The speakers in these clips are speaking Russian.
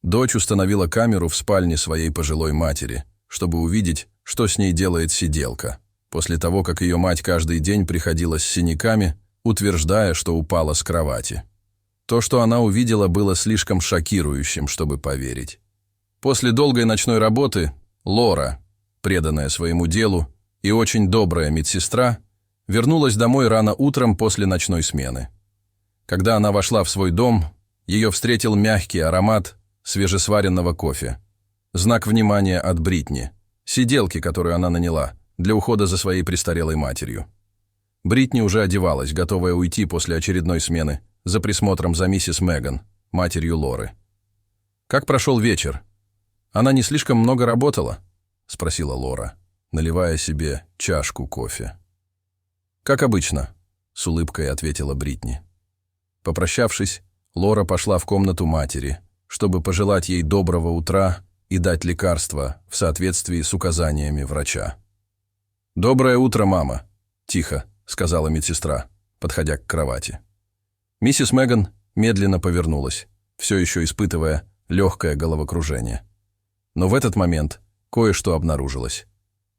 Дочь установила камеру в спальне своей пожилой матери, чтобы увидеть, что с ней делает сиделка, после того, как ее мать каждый день приходила с синяками, утверждая, что упала с кровати. То, что она увидела, было слишком шокирующим, чтобы поверить. После долгой ночной работы Лора, преданная своему делу и очень добрая медсестра, вернулась домой рано утром после ночной смены. Когда она вошла в свой дом, ее встретил мягкий аромат свежесваренного кофе. Знак внимания от Бритни, сиделки, которую она наняла, для ухода за своей престарелой матерью. Бритни уже одевалась, готовая уйти после очередной смены, за присмотром за миссис Меган, матерью Лоры. «Как прошел вечер? Она не слишком много работала?» — спросила Лора, наливая себе чашку кофе. «Как обычно», — с улыбкой ответила Бритни. Попрощавшись, Лора пошла в комнату матери, чтобы пожелать ей доброго утра и дать лекарства в соответствии с указаниями врача. «Доброе утро, мама», — тихо сказала медсестра, подходя к кровати. Миссис Меган медленно повернулась, все еще испытывая легкое головокружение. Но в этот момент кое-что обнаружилось.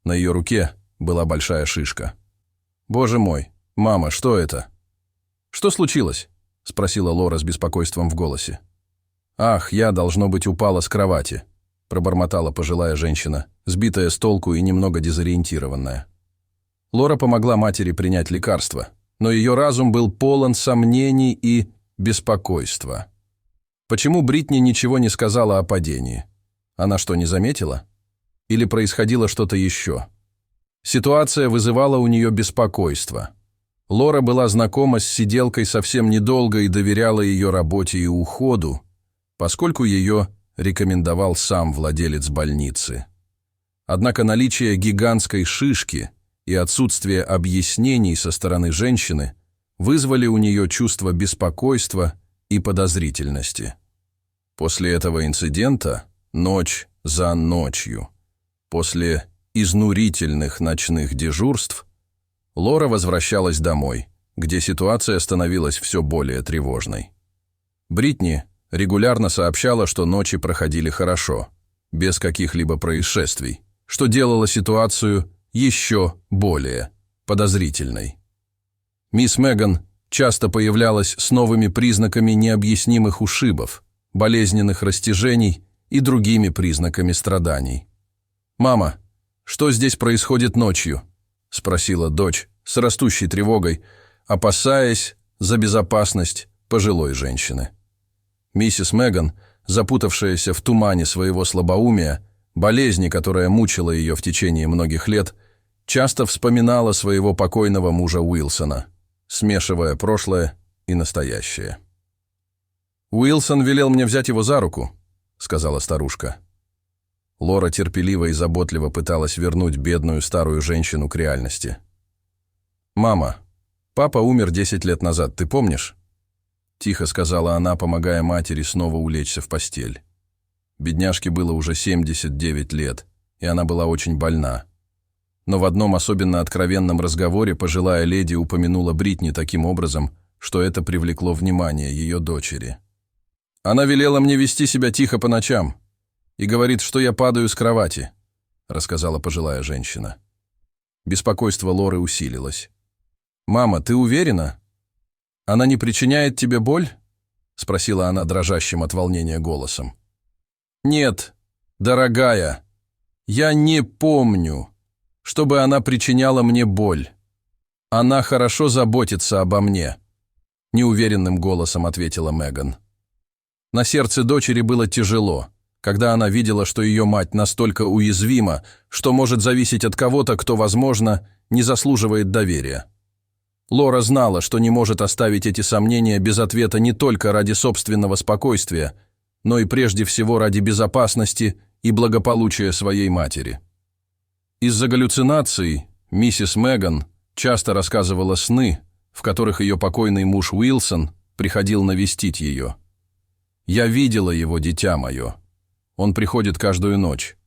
На ее руке была большая шишка. «Боже мой, мама, что это?» «Что случилось?» — спросила Лора с беспокойством в голосе. «Ах, я, должно быть, упала с кровати», — пробормотала пожилая женщина, сбитая с толку и немного дезориентированная. Лора помогла матери принять лекарство, но ее разум был полон сомнений и беспокойства. Почему Бритни ничего не сказала о падении? Она что, не заметила? Или происходило что-то еще? Ситуация вызывала у нее беспокойство. Лора была знакома с сиделкой совсем недолго и доверяла ее работе и уходу, поскольку ее рекомендовал сам владелец больницы. Однако наличие гигантской шишки и отсутствие объяснений со стороны женщины вызвали у нее чувство беспокойства и подозрительности. После этого инцидента, ночь за ночью, после изнурительных ночных дежурств, Лора возвращалась домой, где ситуация становилась все более тревожной. Бритни регулярно сообщала, что ночи проходили хорошо, без каких-либо происшествий, что делало ситуацию еще более подозрительной. Мисс Меган часто появлялась с новыми признаками необъяснимых ушибов, болезненных растяжений и другими признаками страданий. «Мама, что здесь происходит ночью?» — спросила дочь с растущей тревогой, опасаясь за безопасность пожилой женщины. Миссис Меган, запутавшаяся в тумане своего слабоумия, болезни, которая мучила ее в течение многих лет, часто вспоминала своего покойного мужа Уилсона, смешивая прошлое и настоящее. «Уилсон велел мне взять его за руку», — сказала старушка. Лора терпеливо и заботливо пыталась вернуть бедную старую женщину к реальности. «Мама, папа умер 10 лет назад, ты помнишь?» Тихо сказала она, помогая матери снова улечься в постель. Бедняжке было уже 79 лет, и она была очень больна. Но в одном особенно откровенном разговоре пожилая леди упомянула Бритни таким образом, что это привлекло внимание ее дочери. «Она велела мне вести себя тихо по ночам и говорит, что я падаю с кровати», — рассказала пожилая женщина. Беспокойство Лоры усилилось. «Мама, ты уверена? Она не причиняет тебе боль?» — спросила она дрожащим от волнения голосом. «Нет, дорогая, я не помню, чтобы она причиняла мне боль. Она хорошо заботится обо мне», — неуверенным голосом ответила Меган. На сердце дочери было тяжело, когда она видела, что ее мать настолько уязвима, что может зависеть от кого-то, кто, возможно, не заслуживает доверия. Лора знала, что не может оставить эти сомнения без ответа не только ради собственного спокойствия, но и прежде всего ради безопасности и благополучия своей матери. Из-за галлюцинаций миссис Меган часто рассказывала сны, в которых ее покойный муж Уилсон приходил навестить ее. «Я видела его, дитя мое. Он приходит каждую ночь.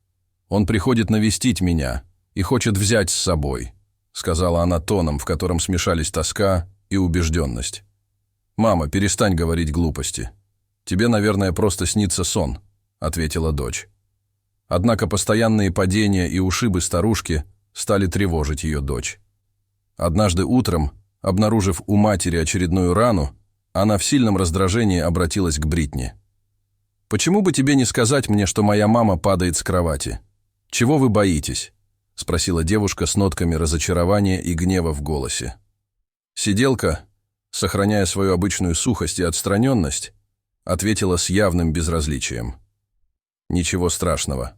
Он приходит навестить меня и хочет взять с собой», — сказала она тоном, в котором смешались тоска и убежденность. «Мама, перестань говорить глупости. Тебе, наверное, просто снится сон», — ответила дочь. Однако постоянные падения и ушибы старушки стали тревожить ее дочь. Однажды утром, обнаружив у матери очередную рану, она в сильном раздражении обратилась к Бритни. «Почему бы тебе не сказать мне, что моя мама падает с кровати? Чего вы боитесь?» — спросила девушка с нотками разочарования и гнева в голосе. Сиделка, сохраняя свою обычную сухость и отстраненность, ответила с явным безразличием. «Ничего страшного.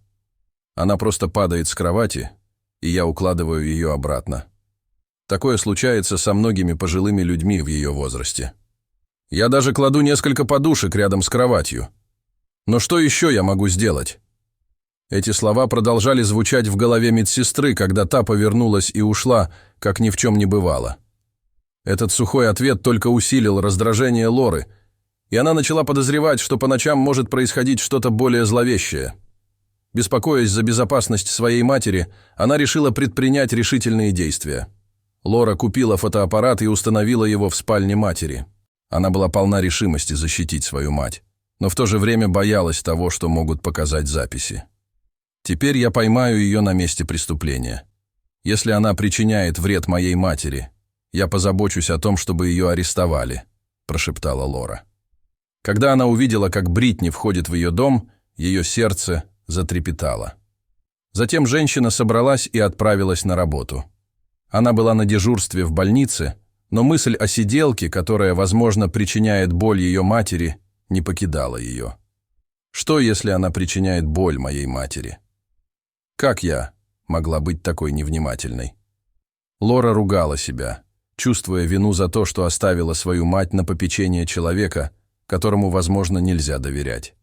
Она просто падает с кровати, и я укладываю ее обратно. Такое случается со многими пожилыми людьми в ее возрасте. Я даже кладу несколько подушек рядом с кроватью. Но что еще я могу сделать?» Эти слова продолжали звучать в голове медсестры, когда та повернулась и ушла, как ни в чем не бывало. Этот сухой ответ только усилил раздражение Лоры, и она начала подозревать, что по ночам может происходить что-то более зловещее. Беспокоясь за безопасность своей матери, она решила предпринять решительные действия. Лора купила фотоаппарат и установила его в спальне матери. Она была полна решимости защитить свою мать, но в то же время боялась того, что могут показать записи. «Теперь я поймаю ее на месте преступления. Если она причиняет вред моей матери, я позабочусь о том, чтобы ее арестовали», – прошептала Лора. Когда она увидела, как Бритни входит в ее дом, ее сердце затрепетало. Затем женщина собралась и отправилась на работу. Она была на дежурстве в больнице, но мысль о сиделке, которая, возможно, причиняет боль ее матери, не покидала ее. Что, если она причиняет боль моей матери? Как я могла быть такой невнимательной? Лора ругала себя, чувствуя вину за то, что оставила свою мать на попечение человека, которому, возможно, нельзя доверять.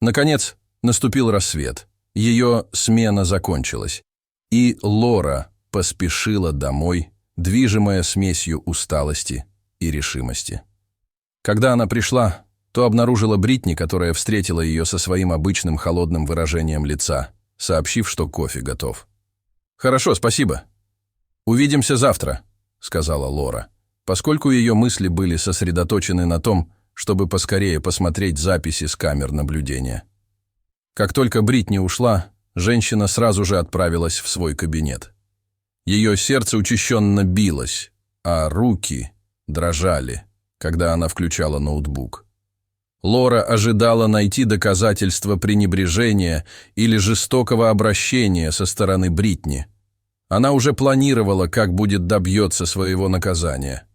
Наконец, наступил рассвет. Ее смена закончилась, и Лора поспешила домой, движимая смесью усталости и решимости. Когда она пришла, то обнаружила Бритни, которая встретила ее со своим обычным холодным выражением лица, сообщив, что кофе готов. «Хорошо, спасибо. Увидимся завтра», — сказала Лора, поскольку ее мысли были сосредоточены на том, чтобы поскорее посмотреть записи с камер наблюдения. Как только Бритни ушла, женщина сразу же отправилась в свой кабинет. Ее сердце учащенно билось, а руки дрожали, когда она включала ноутбук. Лора ожидала найти доказательства пренебрежения или жестокого обращения со стороны Бритни. Она уже планировала, как будет добьется своего наказания.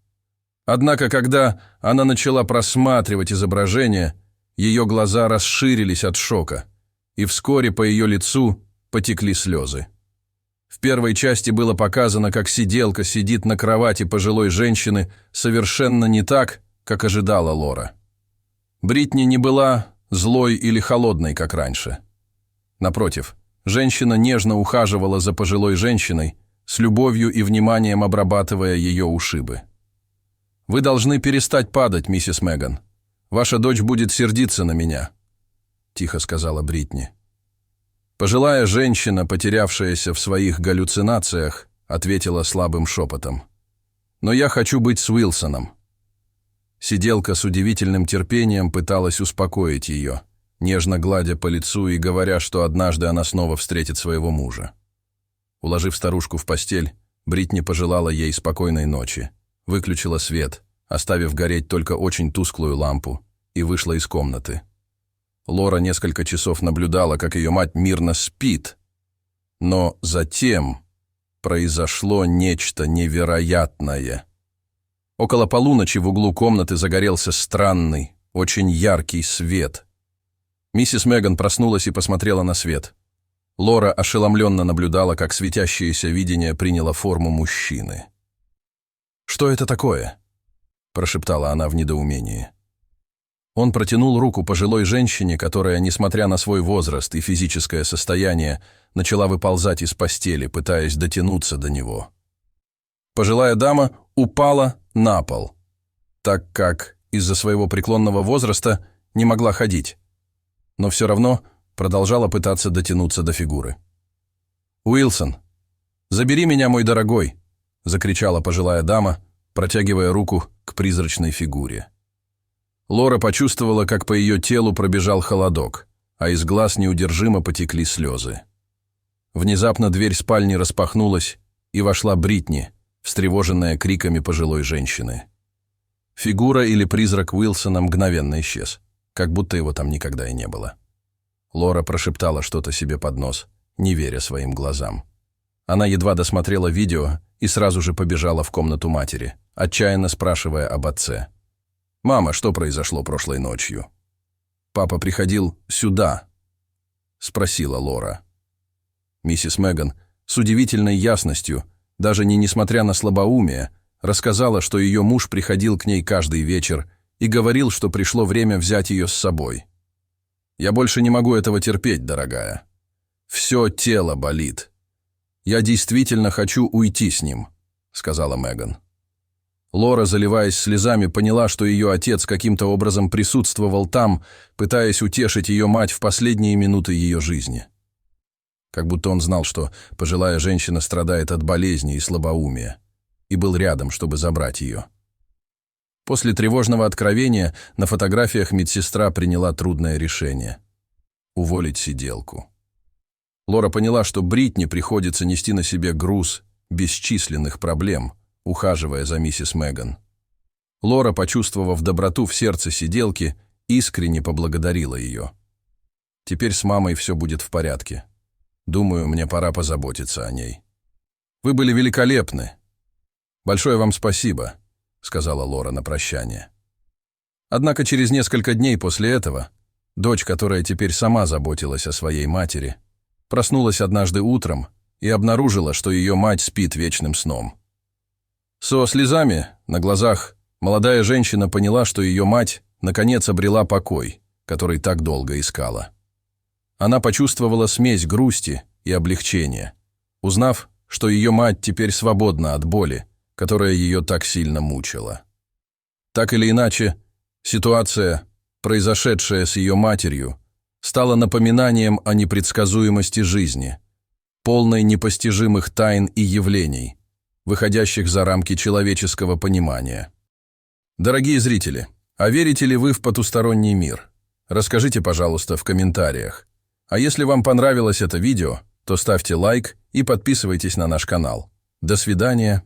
Однако, когда она начала просматривать изображение, ее глаза расширились от шока, и вскоре по ее лицу потекли слезы. В первой части было показано, как сиделка сидит на кровати пожилой женщины совершенно не так, как ожидала Лора. Бритни не была злой или холодной, как раньше. Напротив, женщина нежно ухаживала за пожилой женщиной, с любовью и вниманием обрабатывая ее ушибы. «Вы должны перестать падать, миссис Меган. Ваша дочь будет сердиться на меня», – тихо сказала Бритни. Пожилая женщина, потерявшаяся в своих галлюцинациях, ответила слабым шепотом. «Но я хочу быть с Уилсоном». Сиделка с удивительным терпением пыталась успокоить ее, нежно гладя по лицу и говоря, что однажды она снова встретит своего мужа. Уложив старушку в постель, Бритни пожелала ей спокойной ночи, выключила свет, оставив гореть только очень тусклую лампу, и вышла из комнаты. Лора несколько часов наблюдала, как ее мать мирно спит, но затем произошло нечто невероятное. Около полуночи в углу комнаты загорелся странный, очень яркий свет. Миссис Меган проснулась и посмотрела на свет. Лора ошеломленно наблюдала, как светящееся видение приняло форму мужчины. «Что это такое?» – прошептала она в недоумении. Он протянул руку пожилой женщине, которая, несмотря на свой возраст и физическое состояние, начала выползать из постели, пытаясь дотянуться до него. Пожилая дама упала на пол, так как из-за своего преклонного возраста не могла ходить, но все равно продолжала пытаться дотянуться до фигуры. «Уилсон, забери меня, мой дорогой!» – закричала пожилая дама, протягивая руку к призрачной фигуре. Лора почувствовала, как по ее телу пробежал холодок. а из глаз неудержимо потекли слезы. Внезапно дверь спальни распахнулась, и вошла Бритни, встревоженная криками пожилой женщины. Фигура или призрак Уилсона мгновенно исчез, как будто его там никогда и не было. Лора прошептала что-то себе под нос, не веря своим глазам. Она едва досмотрела видео и сразу же побежала в комнату матери, отчаянно спрашивая об отце. «Мама, что произошло прошлой ночью?» «Папа приходил сюда?» — спросила Лора. Миссис Меган с удивительной ясностью, даже несмотря на слабоумие, рассказала, что ее муж приходил к ней каждый вечер и говорил, что пришло время взять ее с собой. «Я больше не могу этого терпеть, дорогая. Все тело болит. Я действительно хочу уйти с ним», — сказала Меган. Лора, заливаясь слезами, поняла, что ее отец каким-то образом присутствовал там, пытаясь утешить ее мать в последние минуты ее жизни. Как будто он знал, что пожилая женщина страдает от болезни и слабоумия, и был рядом, чтобы забрать ее. После тревожного откровения на фотографиях медсестра приняла трудное решение – уволить сиделку. Лора поняла, что Бритни приходится нести на себе груз бесчисленных проблем, ухаживая за миссис Меган. Лора, почувствовав доброту в сердце сиделки, искренне поблагодарила ее. «Теперь с мамой все будет в порядке. Думаю, мне пора позаботиться о ней. Вы были великолепны. Большое вам спасибо», — сказала Лора на прощание. Однако через несколько дней после этого дочь, которая теперь сама заботилась о своей матери, проснулась однажды утром и обнаружила, что ее мать спит вечным сном. Со слезами на глазах молодая женщина поняла, что ее мать наконец обрела покой, который так долго искала. Она почувствовала смесь грусти и облегчения, узнав, что ее мать теперь свободна от боли, которая ее так сильно мучила. Так или иначе, ситуация, произошедшая с ее матерью, стала напоминанием о непредсказуемости жизни, полной непостижимых тайн и явлений, выходящих за рамки человеческого понимания. Дорогие зрители, а верите ли вы в потусторонний мир? Расскажите, пожалуйста, в комментариях. А если вам понравилось это видео, то ставьте лайк и подписывайтесь на наш канал. До свидания.